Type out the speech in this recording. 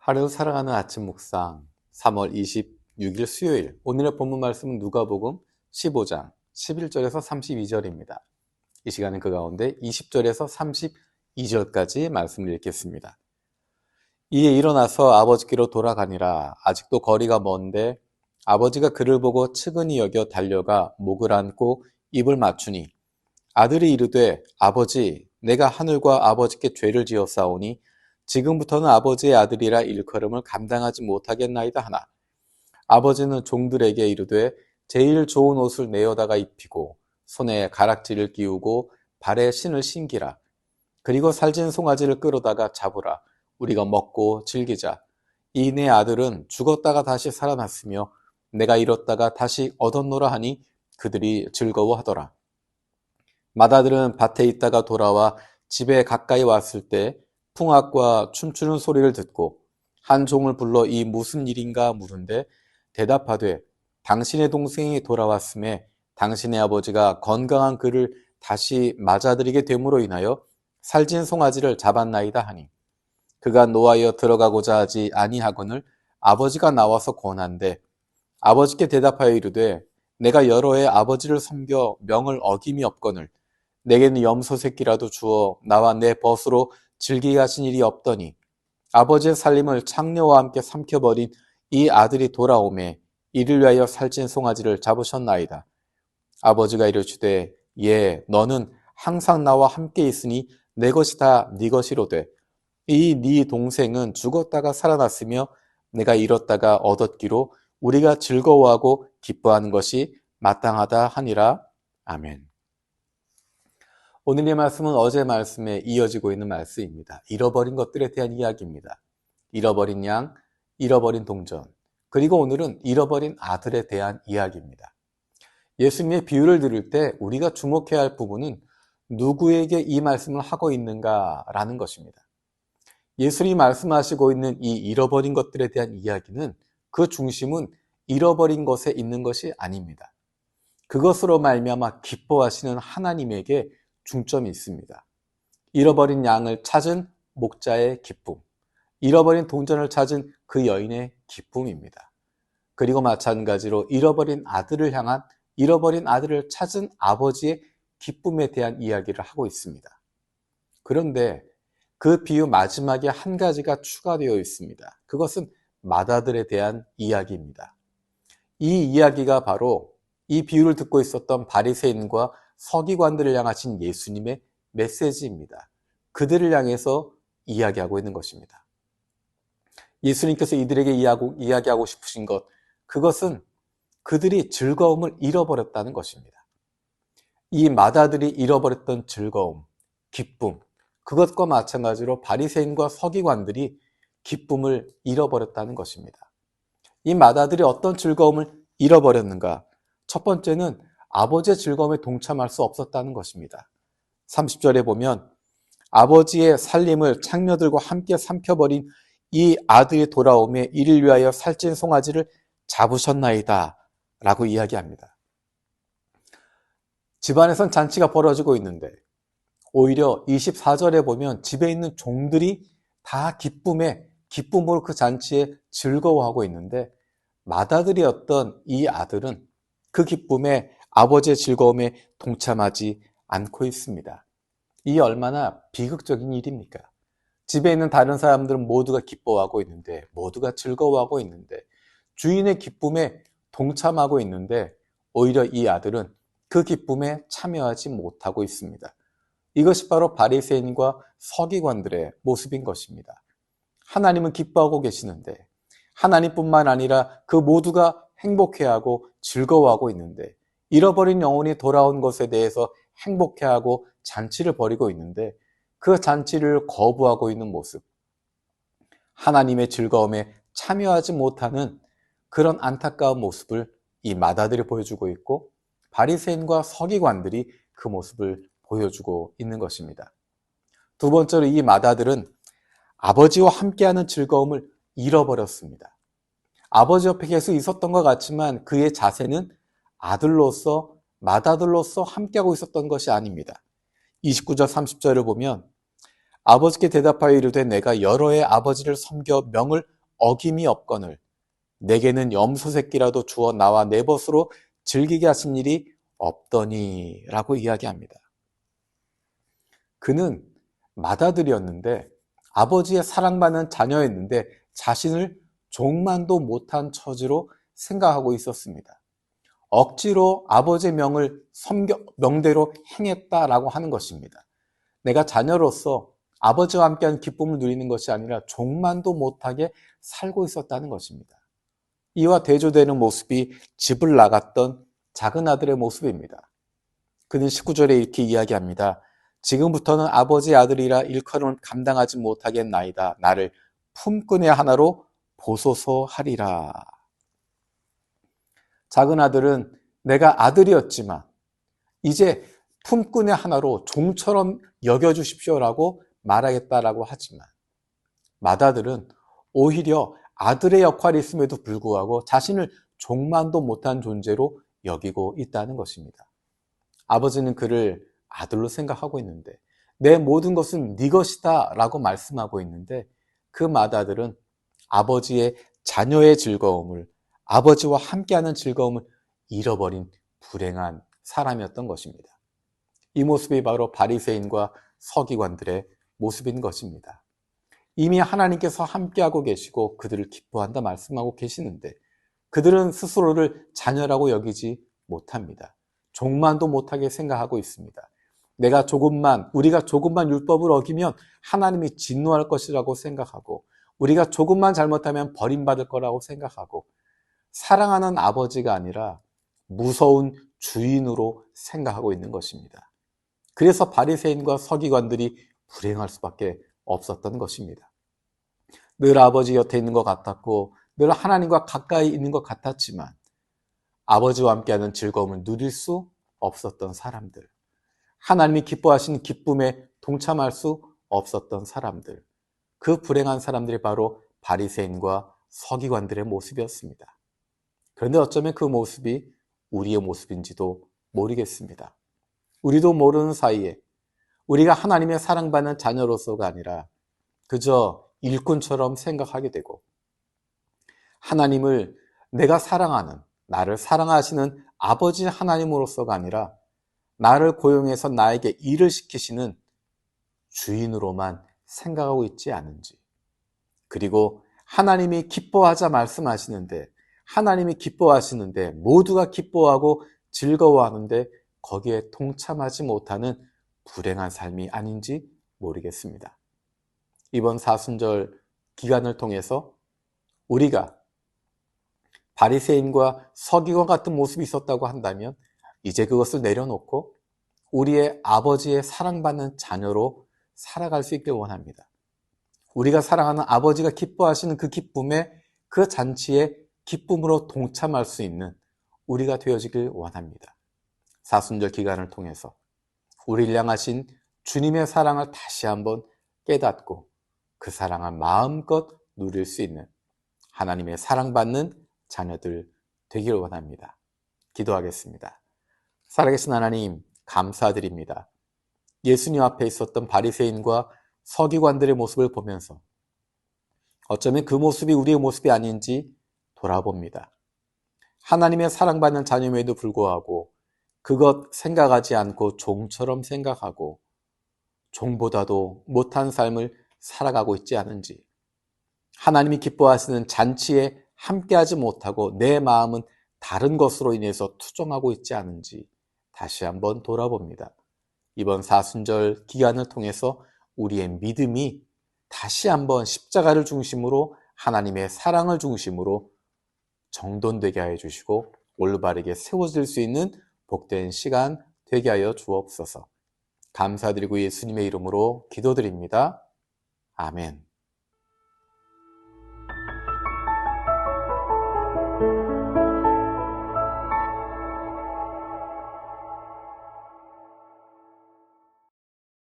하루 살아가는 아침 묵상 3월 26일 수요일. 오늘의 본문 말씀은 누가복음 15장 11절에서 32절입니다. 이 시간은 그 가운데 20절에서 32절까지 말씀을 읽겠습니다. 이에 일어나서 아버지께로 돌아가니라. 아직도 거리가 먼데 아버지가 그를 보고 측은히 여겨 달려가 목을 안고 입을 맞추니 아들이 이르되 아버지 내가 하늘과 아버지께 죄를 지었사오니 지금부터는 아버지의 아들이라 일컬음을 감당하지 못하겠나이다 하나 아버지는 종들에게 이르되 제일 좋은 옷을 내어다가 입히고 손에 가락지를 끼우고 발에 신을 신기라. 그리고 살찐 송아지를 끌어다가 잡으라. 우리가 먹고 즐기자. 이 내 아들은 죽었다가 다시 살아났으며 내가 잃었다가 다시 얻었노라 하니 그들이 즐거워하더라. 맏아들은 밭에 있다가 돌아와 집에 가까이 왔을 때 풍악과 춤추는 소리를 듣고 한 종을 불러 이 무슨 일인가 물은데 대답하되 당신의 동생이 돌아왔음에 당신의 아버지가 건강한 그를 다시 맞아들이게 됨으로 인하여 살찐 송아지를 잡았나이다 하니 그가 노하여 들어가고자 하지 아니하거늘 아버지가 나와서 권한대 아버지께 대답하여 이르되 내가 여러 해 아버지를 섬겨 명을 어김이 없거늘 내게는 염소 새끼라도 주어 나와 내 벗으로 즐기게 하신 일이 없더니 아버지의 살림을 창녀와 함께 삼켜버린 이 아들이 돌아오매 이를 위하여 살찐 송아지를 잡으셨나이다. 아버지가 이르시되 예 너는 항상 나와 함께 있으니 내 것이 다 네 것이로되 이 네 동생은 죽었다가 살아났으며 내가 잃었다가 얻었기로 우리가 즐거워하고 기뻐하는 것이 마땅하다 하니라. 아멘. 오늘의 말씀은 어제 말씀에 이어지고 있는 말씀입니다. 잃어버린 것들에 대한 이야기입니다. 잃어버린 양, 잃어버린 동전, 그리고 오늘은 잃어버린 아들에 대한 이야기입니다. 예수님의 비유를 들을 때 우리가 주목해야 할 부분은 누구에게 이 말씀을 하고 있는가라는 것입니다. 예수님이 말씀하시고 있는 이 잃어버린 것들에 대한 이야기는 그 중심은 잃어버린 것에 있는 것이 아닙니다. 그것으로 말미암아 기뻐하시는 하나님에게 중점이 있습니다. 잃어버린 양을 찾은 목자의 기쁨, 잃어버린 동전을 찾은 그 여인의 기쁨입니다. 그리고 마찬가지로 잃어버린 아들을 향한 잃어버린 아들을 찾은 아버지의 기쁨에 대한 이야기를 하고 있습니다. 그런데 그 비유 마지막에 한 가지가 추가되어 있습니다. 그것은 맏아들에 대한 이야기입니다. 이 이야기가 바로 이 비유를 듣고 있었던 바리새인과 서기관들을 향하신 예수님의 메시지입니다. 그들을 향해서 이야기하고 있는 것입니다. 예수님께서 이들에게 이야기하고 싶으신 것, 그것은 그들이 즐거움을 잃어버렸다는 것입니다. 이 맏아들이 잃어버렸던 즐거움, 기쁨, 그것과 마찬가지로 바리새인과 서기관들이 기쁨을 잃어버렸다는 것입니다. 이 맏아들이 어떤 즐거움을 잃어버렸는가? 첫 번째는 아버지의 즐거움에 동참할 수 없었다는 것입니다. 30절에 보면 아버지의 살림을 창녀들과 함께 삼켜버린 이 아들이 돌아오매 이를 위하여 살찐 송아지를 잡으셨나이다 라고 이야기합니다. 집안에선 잔치가 벌어지고 있는데 오히려 24절에 보면 집에 있는 종들이 다 기쁨으로 그 잔치에 즐거워하고 있는데 맏아들이었던 이 아들은 그 기쁨에 아버지의 즐거움에 동참하지 않고 있습니다. 이 얼마나 비극적인 일입니까? 집에 있는 다른 사람들은 모두가 기뻐하고 있는데, 모두가 즐거워하고 있는데, 주인의 기쁨에 동참하고 있는데 오히려 이 아들은 그 기쁨에 참여하지 못하고 있습니다. 이것이 바로 바리새인과 서기관들의 모습인 것입니다. 하나님은 기뻐하고 계시는데 하나님뿐만 아니라 그 모두가 행복해하고 즐거워하고 있는데 잃어버린 영혼이 돌아온 것에 대해서 행복해하고 잔치를 벌이고 있는데 그 잔치를 거부하고 있는 모습, 하나님의 즐거움에 참여하지 못하는 그런 안타까운 모습을 이 맏아들이 보여주고 있고 바리새인과 서기관들이 그 모습을 보여주고 있는 것입니다. 두 번째로 이 맏아들은 아버지와 함께하는 즐거움을 잃어버렸습니다. 아버지 옆에 계속 있었던 것 같지만 그의 자세는 아들로서, 맏아들로서 함께하고 있었던 것이 아닙니다. 29절 30절을 보면 아버지께 대답하여 이르되 내가 여러 해 아버지를 섬겨 명을 어김이 없거늘 내게는 염소 새끼라도 주어 나와 내 벗으로 즐기게 하신 일이 없더니 라고 이야기합니다. 그는 맏아들이었는데 아버지의 사랑받는 자녀였는데 자신을 종만도 못한 처지로 생각하고 있었습니다. 억지로 아버지의 명대로 행했다라고 하는 것입니다. 내가 자녀로서 아버지와 함께한 기쁨을 누리는 것이 아니라 종만도 못하게 살고 있었다는 것입니다. 이와 대조되는 모습이 집을 나갔던 작은 아들의 모습입니다. 그는 19절에 이렇게 이야기합니다. 지금부터는 아버지의 아들이라 일컬음을 감당하지 못하겠나이다. 나를 품꾼의 하나로 보소서 하리라. 작은 아들은 내가 아들이었지만 이제 품꾼의 하나로 종처럼 여겨주십시오라고 말하겠다라고 하지만 맏아들은 오히려 아들의 역할이 있음에도 불구하고 자신을 종만도 못한 존재로 여기고 있다는 것입니다. 아버지는 그를 아들로 생각하고 있는데 내 모든 것은 네 것이다 라고 말씀하고 있는데 그 맏아들은 아버지의 자녀의 즐거움을 아버지와 함께하는 즐거움을 잃어버린 불행한 사람이었던 것입니다. 이 모습이 바로 바리새인과 서기관들의 모습인 것입니다. 이미 하나님께서 함께하고 계시고 그들을 기뻐한다 말씀하고 계시는데 그들은 스스로를 자녀라고 여기지 못합니다. 종만도 못하게 생각하고 있습니다. 우리가 조금만 율법을 어기면 하나님이 진노할 것이라고 생각하고 우리가 조금만 잘못하면 버림받을 거라고 생각하고 사랑하는 아버지가 아니라 무서운 주인으로 생각하고 있는 것입니다. 그래서 바리새인과 서기관들이 불행할 수밖에 없었던 것입니다. 늘 아버지 곁에 있는 것 같았고 늘 하나님과 가까이 있는 것 같았지만 아버지와 함께하는 즐거움을 누릴 수 없었던 사람들, 하나님이 기뻐하시는 기쁨에 동참할 수 없었던 사람들, 그 불행한 사람들이 바로 바리새인과 서기관들의 모습이었습니다. 그런데 어쩌면 그 모습이 우리의 모습인지도 모르겠습니다. 우리도 모르는 사이에 우리가 하나님의 사랑받는 자녀로서가 아니라 그저 일꾼처럼 생각하게 되고 하나님을 내가 사랑하는, 나를 사랑하시는 아버지 하나님으로서가 아니라 나를 고용해서 나에게 일을 시키시는 주인으로만 생각하고 있지 않은지, 그리고 하나님이 기뻐하자 말씀하시는데 하나님이 기뻐하시는데 모두가 기뻐하고 즐거워하는데 거기에 동참하지 못하는 불행한 삶이 아닌지 모르겠습니다. 이번 사순절 기간을 통해서 우리가 바리새인과 서기관 같은 모습이 있었다고 한다면 이제 그것을 내려놓고 우리의 아버지의 사랑받는 자녀로 살아갈 수 있길 원합니다. 우리가 사랑하는 아버지가 기뻐하시는 그 기쁨에 그 잔치에 기쁨으로 동참할 수 있는 우리가 되어지길 원합니다. 사순절 기간을 통해서 우리를 향하신 주님의 사랑을 다시 한번 깨닫고 그 사랑을 마음껏 누릴 수 있는 하나님의 사랑받는 자녀들 되기를 원합니다. 기도하겠습니다. 살아계신 하나님, 감사드립니다. 예수님 앞에 있었던 바리새인과 서기관들의 모습을 보면서 어쩌면 그 모습이 우리의 모습이 아닌지 돌아봅니다. 하나님의 사랑받는 자녀임에도 불구하고 그것 생각하지 않고 종처럼 생각하고 종보다도 못한 삶을 살아가고 있지 않은지, 하나님이 기뻐하시는 잔치에 함께하지 못하고 내 마음은 다른 것으로 인해서 투정하고 있지 않은지 다시 한번 돌아봅니다. 이번 사순절 기간을 통해서 우리의 믿음이 다시 한번 십자가를 중심으로 하나님의 사랑을 중심으로 정돈되게 하여 주시고 올바르게 세워질 수 있는 복된 시간 되게 하여 주옵소서. 감사드리고 예수님의 이름으로 기도드립니다. 아멘.